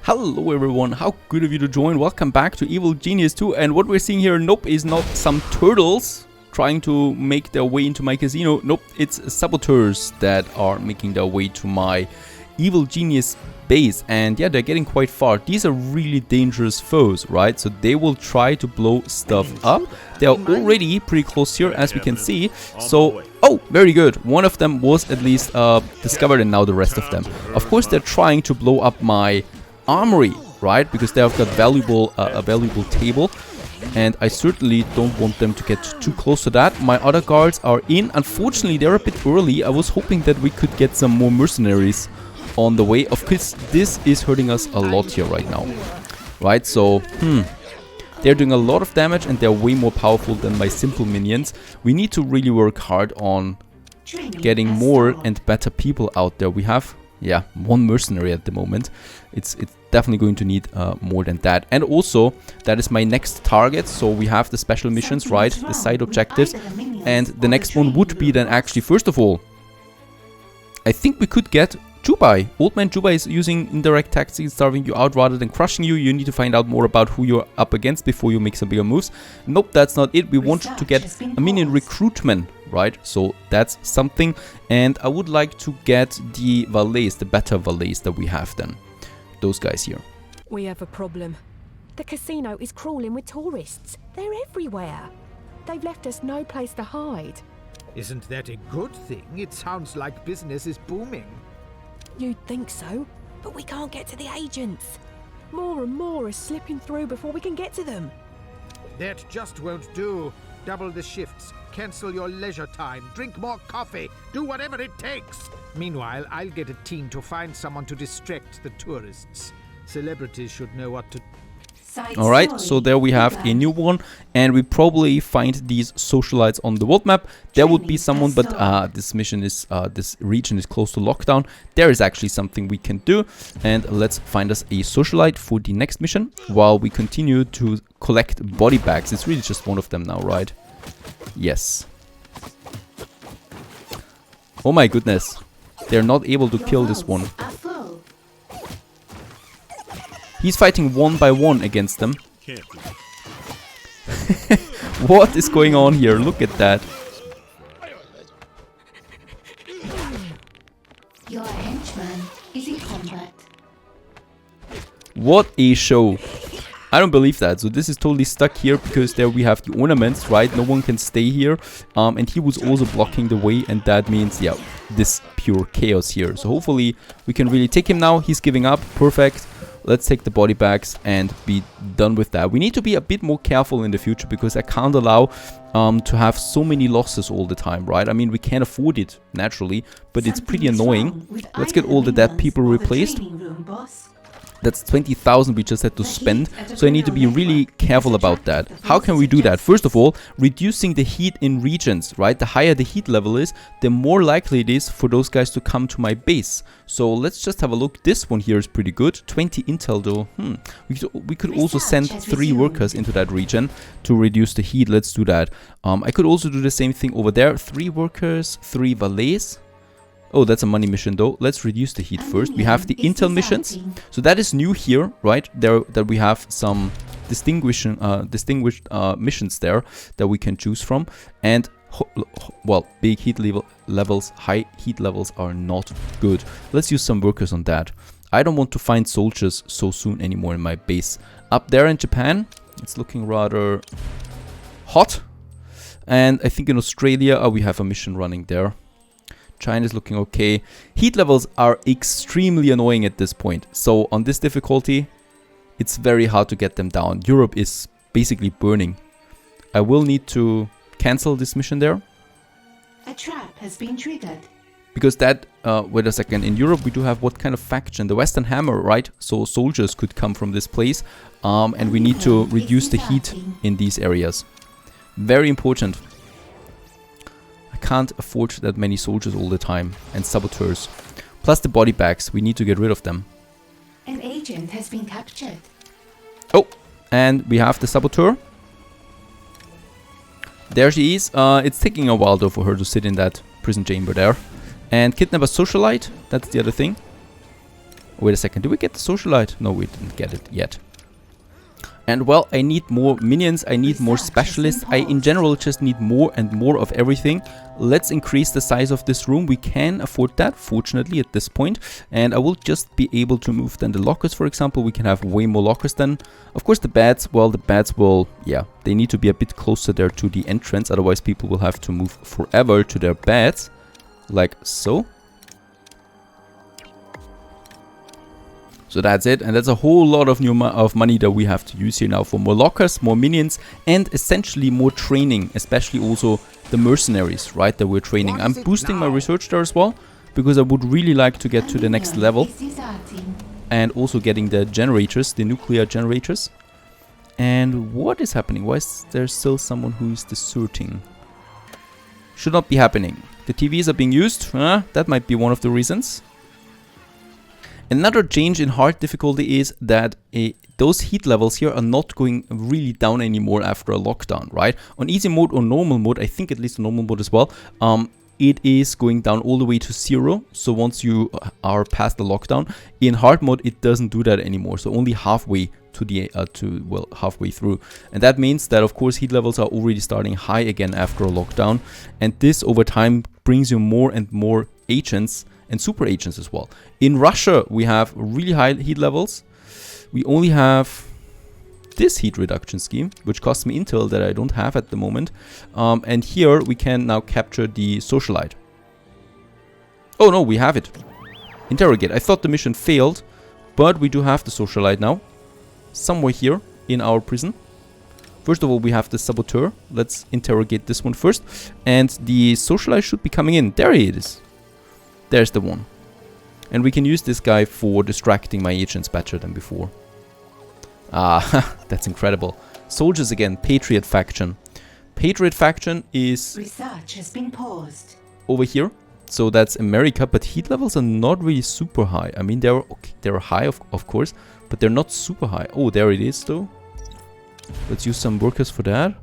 Hello everyone, how good of you to join. Welcome back to Evil Genius 2. And what we're seeing here, nope, is not some turtles trying to make their way into my casino. Nope, it's saboteurs that are making their way to my Evil Genius base. And yeah, they're getting quite far. These are really dangerous foes, right? So they will try to blow stuff up. They are already pretty close here, as we can see. So, oh, very good. One of them was at least discovered, and now the rest of them. Of course, they're trying to blow up my armory, right? Because they have got a valuable table, and I certainly don't want them to get too close to that. My other guards are in. Unfortunately, they're a bit early. I was hoping that we could get some more mercenaries on the way. Of course, this is hurting us a lot here right now, right? So, they're doing a lot of damage, and they're way more powerful than my simple minions. We need to really work hard on getting more and better people out there. We have, yeah, one mercenary at the moment. It's definitely going to need more than that. And also, that is my next target. So we have the special missions, right? The side objectives. And the next one would be then actually, first of all, I think we could get Jubai. Old Man Jubai is using indirect tactics, starving you out rather than crushing you. You need to find out more about who you're up against before you make some bigger moves. Nope, that's not it. We want to get a minion recruitment, right? So that's something. And I would like to get the valets, the better valets that we have then. Those guys here. We have a problem. The casino is crawling with tourists. They're everywhere. They've left us no place to hide. Isn't that a good thing? It sounds like business is booming. You'd think so, but we can't get to the agents. More and more are slipping through before we can get to them. That just won't do. Double the shifts, cancel your leisure time, drink more coffee, do whatever it takes. Meanwhile, I'll get a team to find someone to distract the tourists. Celebrities should know what to... Alright, so there we have a new one, and we probably find these socialites on the world map. There would be someone, but this mission is, this region is close to lockdown. There is actually something we can do, and let's find us a socialite for the next mission, while we continue to collect body bags. It's really just one of them now, right? Yes. Oh my goodness. They're not able to kill this one. He's fighting one by one against them. What is going on here? Look at that. Your henchman is in combat. What a show. I don't believe that. So this is totally stuck here because there we have the ornaments, right? No one can stay here. And he was also blocking the way, and that means, yeah, this pure chaos here. So hopefully we can really take him now. He's giving up. Perfect. Let's take the body bags and be done with that. We need to be a bit more careful in the future because I can't allow to have so many losses all the time, right? I mean, we can't afford it naturally, but it's pretty annoying. Let's get all the dead people replaced. That's 20,000 we just had to spend, so I need to be really careful about that. How can we do that? First of all, reducing the heat in regions, right? The higher the heat level is, the more likely it is for those guys to come to my base. So let's just have a look. This one here is pretty good. 20 intel though. We could also send 3 workers into that region to reduce the heat. Let's do that. I could also do the same thing over there. 3 workers, 3 valets. Oh, that's a money mission though. Let's reduce the heat first. We have the intel missions. So that is new here, right? There that we have some distinguished missions there that we can choose from. And well, big heat levels, high heat levels are not good. Let's use some workers on that. I don't want to find soldiers so soon anymore in my base. Up there in Japan, it's looking rather hot. And I think in Australia, we have a mission running there. China is looking okay. Heat levels are extremely annoying at this point. So on this difficulty, it's very hard to get them down. Europe is basically burning. I will need to cancel this mission there. A trap has been triggered. Because that, wait a second, in Europe we do have what kind of faction? The Western Hammer, right? So soldiers could come from this place. And we need to reduce the heat in these areas. Very important. Can't afford that many soldiers all the time, and saboteurs. Plus the body bags, we need to get rid of them. An agent has been captured. Oh, and we have the saboteur. There she is. It's taking a while though for her to sit in that prison chamber there. And kidnap a socialite, that's the other thing. Wait a second, did we get the socialite? No, we didn't get it yet. And well, I need more minions, I need more specialists, I in general just need more and more of everything. Let's increase the size of this room, we can afford that, fortunately, at this point. And I will just be able to move then the lockers, for example, we can have way more lockers then. Of course the beds, well, the beds will, yeah, they need to be a bit closer there to the entrance, otherwise people will have to move forever to their beds, like so. So that's it, and that's a whole lot of new money that we have to use here now for more lockers, more minions, and essentially more training, especially also the mercenaries, right, that we're training. I'm boosting my research there as well, because I would really like to get to the next level. And also getting the generators, the nuclear generators. And what is happening? Why is there still someone who is deserting? Should not be happening. The TVs are being used, that might be one of the reasons. Another change in hard difficulty is that those heat levels here are not going really down anymore after a lockdown, right? On easy mode or normal mode, I think at least on normal mode as well, it is going down all the way to 0. So once you are past the lockdown, in hard mode it doesn't do that anymore. So only halfway to the halfway through, and that means that of course heat levels are already starting high again after a lockdown, and this over time brings you more and more agents and super agents as well. In Russia, we have really high heat levels. We only have this heat reduction scheme, which costs me intel that I don't have at the moment. And here we can now capture the socialite. Oh no, we have it. Interrogate. I thought the mission failed, but we do have the socialite now. Somewhere here in our prison. First of all, we have the saboteur. Let's interrogate this one first. And the socialite should be coming in. There it is. There's the one. And we can use this guy for distracting my agents better than before. Ah, that's incredible. Soldiers again, Patriot faction. Patriot faction is... Research has been paused. Over here. So that's America, but heat levels are not really super high. I mean, they're high, of course, but they're not super high. Oh, there it is, though. Let's use some workers for that.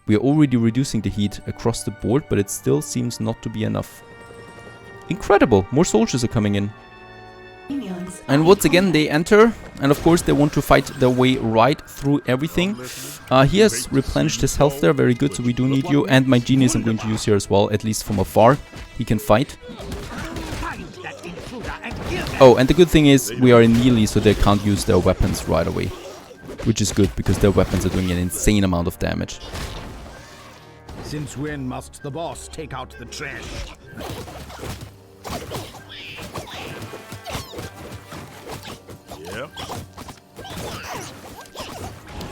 We are already reducing the heat across the board, but it still seems not to be enough. Incredible! More soldiers are coming in. And once again they enter, and of course they want to fight their way right through everything. He has replenished his health there, very good, so we do need you. And my genius I'm going to use here as well, at least from afar. He can fight. Oh, and the good thing is we are in melee, so they can't use their weapons right away. Which is good, because their weapons are doing an insane amount of damage. Since when must the boss take out the trash? Yep.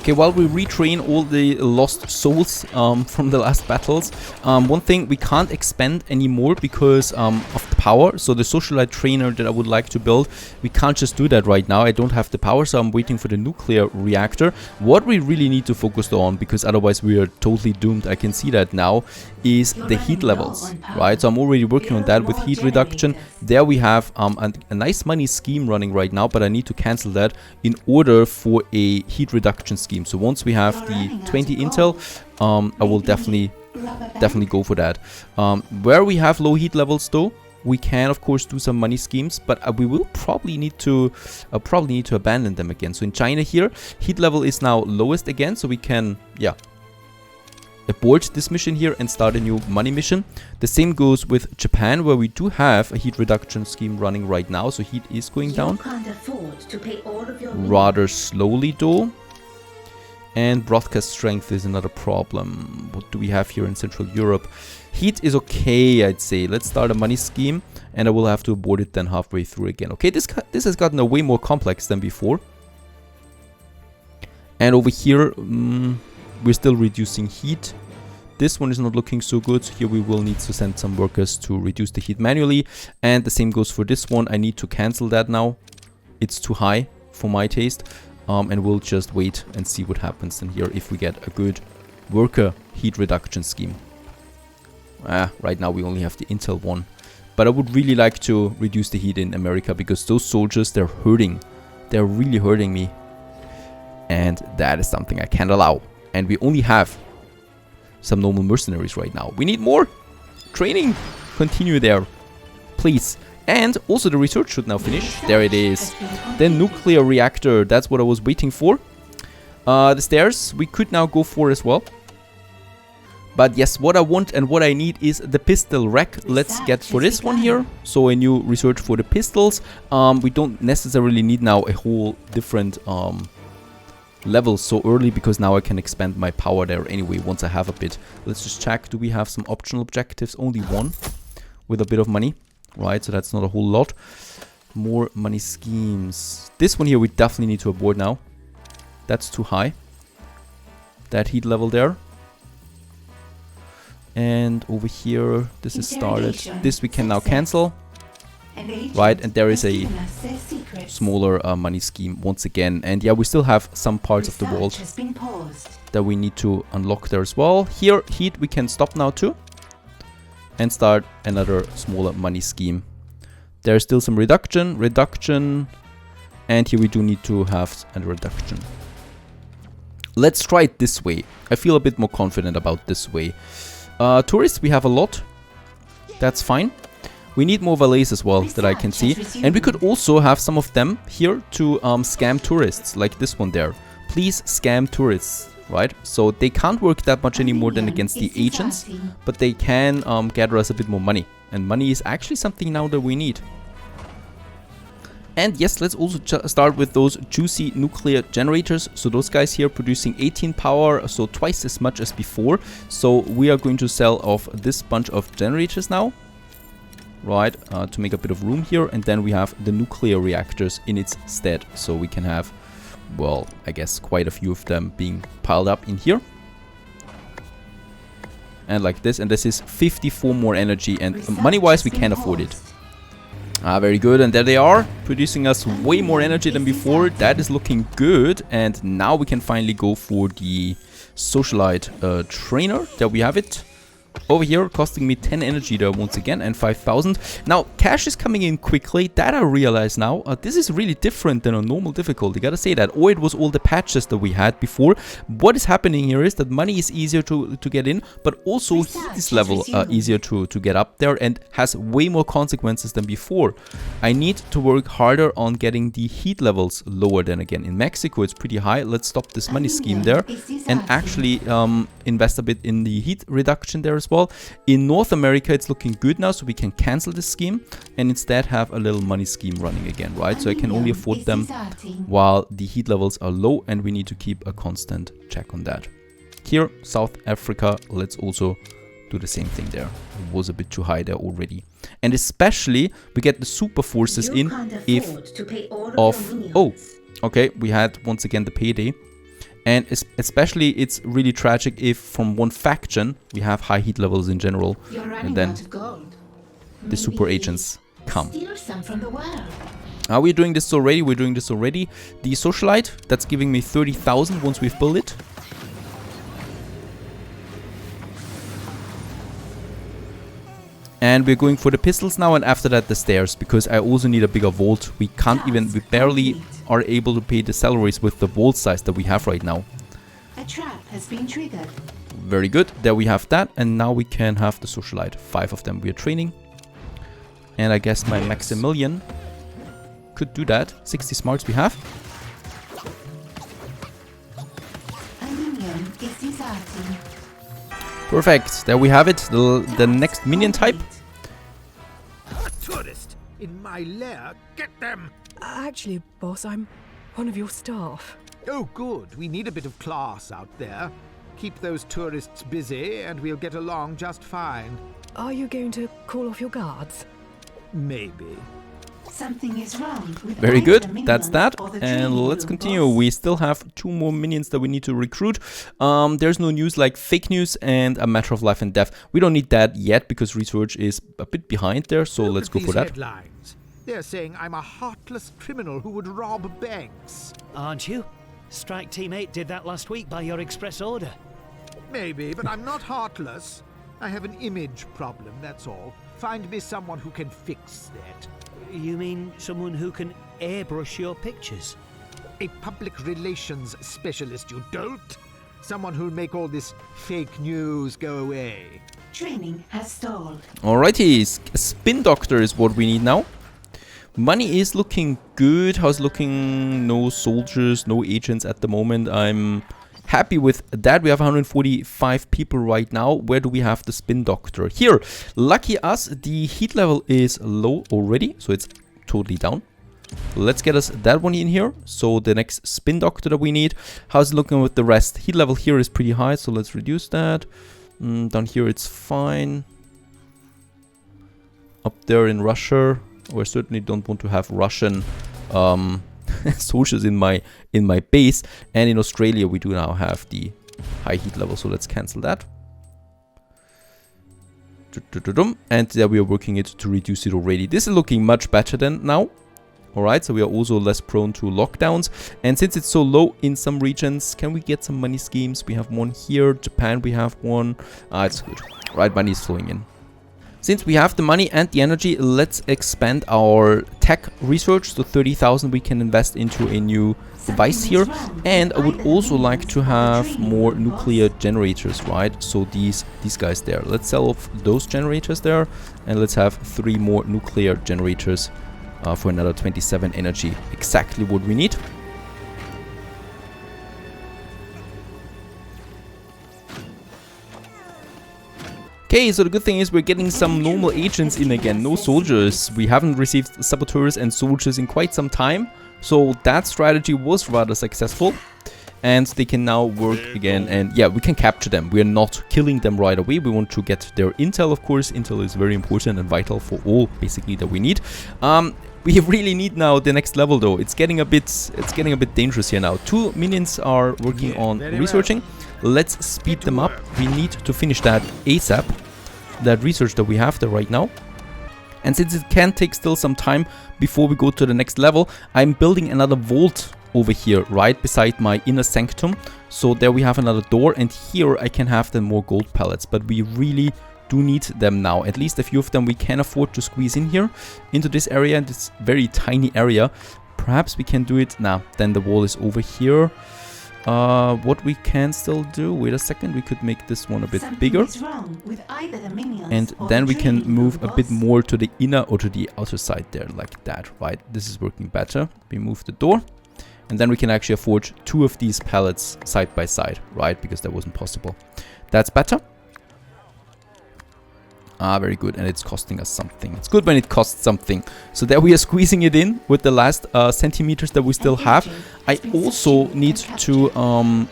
Okay, while we retrain all the lost souls from the last battles, one thing, we can't expand anymore because of the power. So the socialite trainer that I would like to build, we can't just do that right now. I don't have the power, so I'm waiting for the nuclear reactor. What we really need to focus on, because otherwise we are totally doomed, I can see that now, is the heat levels, right? So I'm already working on that with heat reduction. There we have a nice money scheme running right now, but I need to cancel that in order for a heat reduction scheme. So once we have the 20 intel, I will definitely go for that. Where we have low heat levels though, we can of course do some money schemes, but we will probably need to abandon them again. So in China here, heat level is now lowest again, so we can abort this mission here and start a new money mission. The same goes with Japan, where we do have a heat reduction scheme running right now, so heat is going down rather slowly though. And broadcast strength is another problem. What do we have here in Central Europe? Heat is okay, I'd say. Let's start a money scheme, and I will have to abort it then halfway through again. Okay, this has gotten way more complex than before. And over here, we're still reducing heat. This one is not looking so good. Here we will need to send some workers to reduce the heat manually. And the same goes for this one. I need to cancel that now. It's too high for my taste. And we'll just wait and see what happens in here if we get a good worker heat reduction scheme. Right now we only have the intel one. But I would really like to reduce the heat in America, because those soldiers, they're hurting. They're really hurting me. And that is something I can't allow. And we only have some normal mercenaries right now. We need more training. Continue there. Please And also the research should now finish. There it is. The nuclear reactor, that's what I was waiting for. The stairs we could now go for as well. But yes, what I want and what I need is the pistol rack. Let's get for this one here. So a new research for the pistols. We don't necessarily need now a whole different level so early, because now I can expand my power there anyway once I have a bit. Let's just check. Do we have some optional objectives? Only one with a bit of money. Right, so that's not a whole lot. More money schemes. This one here we definitely need to abort now. That's too high. That heat level there. And over here, this is started. This we can now cancel. Right, and there is a smaller money scheme once again. And yeah, we still have some parts of the world that we need to unlock there as well. Here, heat we can stop now too. And start another smaller money scheme. There's still some reduction. And here we do need to have a reduction. Let's try it this way. I feel a bit more confident about this way. Tourists, we have a lot. That's fine. We need more valets as well that I can see. And we could also have some of them here to scam tourists, like this one there. Please scam tourists, right? So they can't work that much anymore than against the agents, but they can gather us a bit more money. And money is actually something now that we need. And yes, let's also start with those juicy nuclear generators. So those guys here producing 18 power, so twice as much as before. So we are going to sell off this bunch of generators now. Right, to make a bit of room here. And then we have the nuclear reactors in its stead. So we can have, well, I guess quite a few of them being piled up in here. And like this. And this is 54 more energy. And money-wise, we can afford it. Very good, and there they are, producing us way more energy than before. That is looking good, and now we can finally go for the socialite trainer. There we have it. Over here, costing me 10 energy there once again, and 5,000. Now, cash is coming in quickly. That I realize now. This is really different than a normal difficulty. Gotta say that. Or it was all the patches that we had before. What is happening here is that money is easier to get in, but also heat is level easier to get up there and has way more consequences than before. I need to work harder on getting the heat levels lower than again. In Mexico, it's pretty high. Let's stop this money scheme there and actually invest a bit in the heat reduction there as well. In North America, it's looking good now, so we can cancel this scheme and instead have a little money scheme running again, right? So I can only afford them while the heat levels are low, and we need to keep a constant check on that. Here, South Africa, let's also do the same thing there. It was a bit too high there already. And especially, we get the super forces in if oh, okay, we had once again the payday. And especially, it's really tragic if from one faction we have high heat levels in general, and then the super agents come. Are we doing this already? We're doing this already. The socialite, that's giving me 30,000 once we've built it. And we're going for the pistols now, and after that the stairs, because I also need a bigger vault. We barely are able to pay the salaries with the vault size that we have right now. A trap has been triggered. Very good. There we have that, and now we can have the socialite. 5 of them we are training. And I guess my Maximilian could do that. 60 smarts we have. Perfect. There we have it. The next minion type. A tourist in my lair. Get them. Actually, boss, I'm one of your staff. Oh, good. We need a bit of class out there. Keep those tourists busy and we'll get along just fine. Are you going to call off your guards? Maybe. Something is wrong with Very good. the That's that. or the And training let's room, continue. boss. We still have 2 more minions that we need to recruit. There's no news like fake news and a matter of life and death. We don't need that yet because research is a bit behind there. So let's go for that. Headlines. They're saying I'm a heartless criminal who would rob banks. Aren't you? Strike Team 8 did that last week by your express order. Maybe, but I'm not heartless. I have an image problem, that's all. Find me someone who can fix that. You mean someone who can airbrush your pictures? A public relations specialist, you dolt. Someone who'll make all this fake news go away. Training has stalled. Alrighty, Spin Doctor is what we need now. Money is looking good. How's it looking? No soldiers, no agents at the moment. I'm happy with that. We have 145 people right now. Where do we have the spin doctor? Here. Lucky us, the heat level is low already, so it's totally down. Let's get us that one in here. So the next spin doctor that we need. How's it looking with the rest? Heat level here is pretty high, so let's reduce that. Down here it's fine. Up there in Russia, we certainly don't want to have Russian soldiers in my base. And in Australia we do now have the high heat level, so let's cancel that. And there we are working it to reduce it already. This is looking much better than now. Alright, so we are also less prone to lockdowns. And since it's so low in some regions, can we get some money schemes? We have one here. Japan, we have one. It's good. Right, money is flowing in. Since we have the money and the energy, let's expand our tech research. So 30,000 we can invest into a new device here. And I would also like to have more nuclear generators, right? So these guys there. Let's sell off those generators there. And let's have 3 more nuclear generators. For another 27 energy, exactly what we need. Okay, so the good thing is we're getting some normal agents in again, no soldiers. We haven't received saboteurs and soldiers in quite some time, so that strategy was rather successful. And they can now work again, and yeah, we can capture them. We're not killing them right away. We want to get their intel, of course. Intel is very important and vital for all, basically, that we need. We really need now the next level, though. It's getting a bit dangerous here now. 2 minions are working on researching. Let's speed them up. We need to finish that ASAP, that research that we have there right now. And since it can take still some time before we go to the next level, I'm building another vault over here, right beside my inner sanctum. So there we have another door, and here I can have the more gold pellets. But we really do need them now. At least a few of them we can afford to squeeze in here into this area, this very tiny area. Perhaps we can do it now. Then the wall is over here. What we can still do, wait a second, we could make this one a bit bigger. And then we can move a bit more to the inner or to the outer side there, like that, right? This is working better. We move the door. And then we can actually afford 2 of these pallets side by side, right? Because that wasn't possible. That's better. Very good. And it's costing us something. It's good when it costs something. So there we are squeezing it in with the last centimeters that we still have. I also need to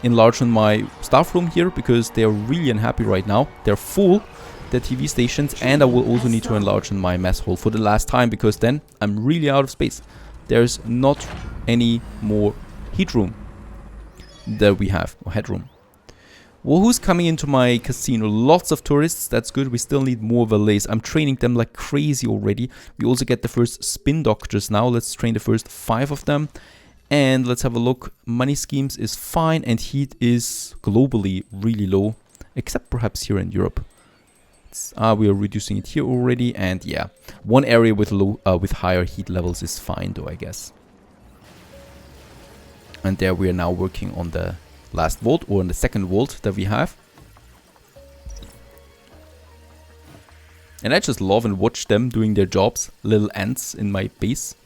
enlarge on my staff room here, because they are really unhappy right now. They're full, the TV stations. And I will also need to enlarge on my mess hall for the last time, because then I'm really out of space. There's not any more heatroom that we have, or headroom. Well, who's coming into my casino? Lots of tourists, that's good. We still need more valets. I'm training them like crazy already. We also get the first spin doctors now. Let's train the first 5 of them. And let's have a look. Money schemes is fine, and heat is globally really low, except perhaps here in Europe. We are reducing it here already, and yeah, one area with low, with higher heat levels is fine, though, I guess. And there we are now working on the last vault, or on the second vault that we have. And I just love and watch them doing their jobs, little ants in my base.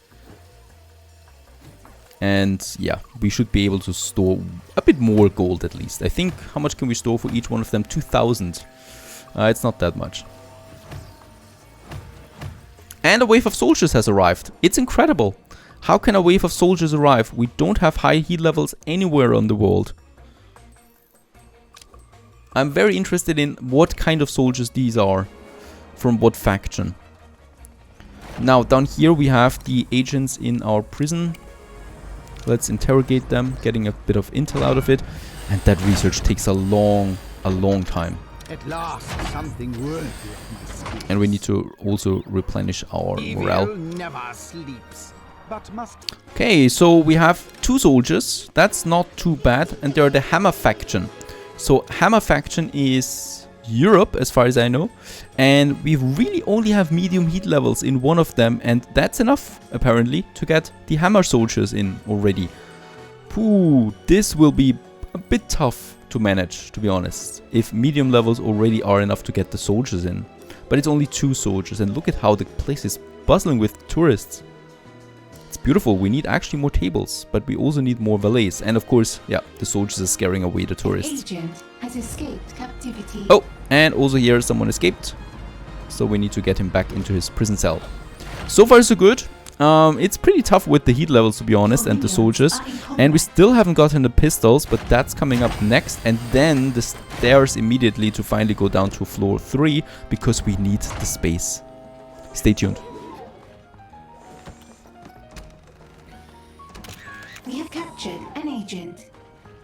And yeah, we should be able to store a bit more gold at least. I think, how much can we store for each one of them? 2,000. It's not that much. And a wave of soldiers has arrived. It's incredible. How can a wave of soldiers arrive? We don't have high heat levels anywhere on the world. I'm very interested in what kind of soldiers these are. From what faction. Now, down here we have the agents in our prison. Let's interrogate them, getting a bit of intel out of it. And that research takes a long time. At last, something worthy of my skill. And we need to also replenish our morale. Never sleeps, but must. Okay, so we have 2 soldiers. That's not too bad. And they're the Hammer faction. So Hammer faction is Europe, as far as I know. And we really only have medium heat levels in one of them. And that's enough, apparently, to get the Hammer soldiers in already. Pooh, this will be a bit tough to manage, to be honest, if medium levels already are enough to get the soldiers in. But it's only 2 soldiers, and look at how the place is bustling with tourists. It's beautiful. We need actually more tables, but we also need more valets. And of course, yeah, the soldiers are scaring away the tourists. Agent has escaped captivity. Oh, and also here someone escaped. So we need to get him back into his prison cell. So far so good. It's pretty tough with the heat levels, to be honest, and the soldiers. And we still haven't gotten the pistols, but that's coming up next. And then the stairs immediately to finally go down to floor 3, because we need the space. Stay tuned. We have captured an agent.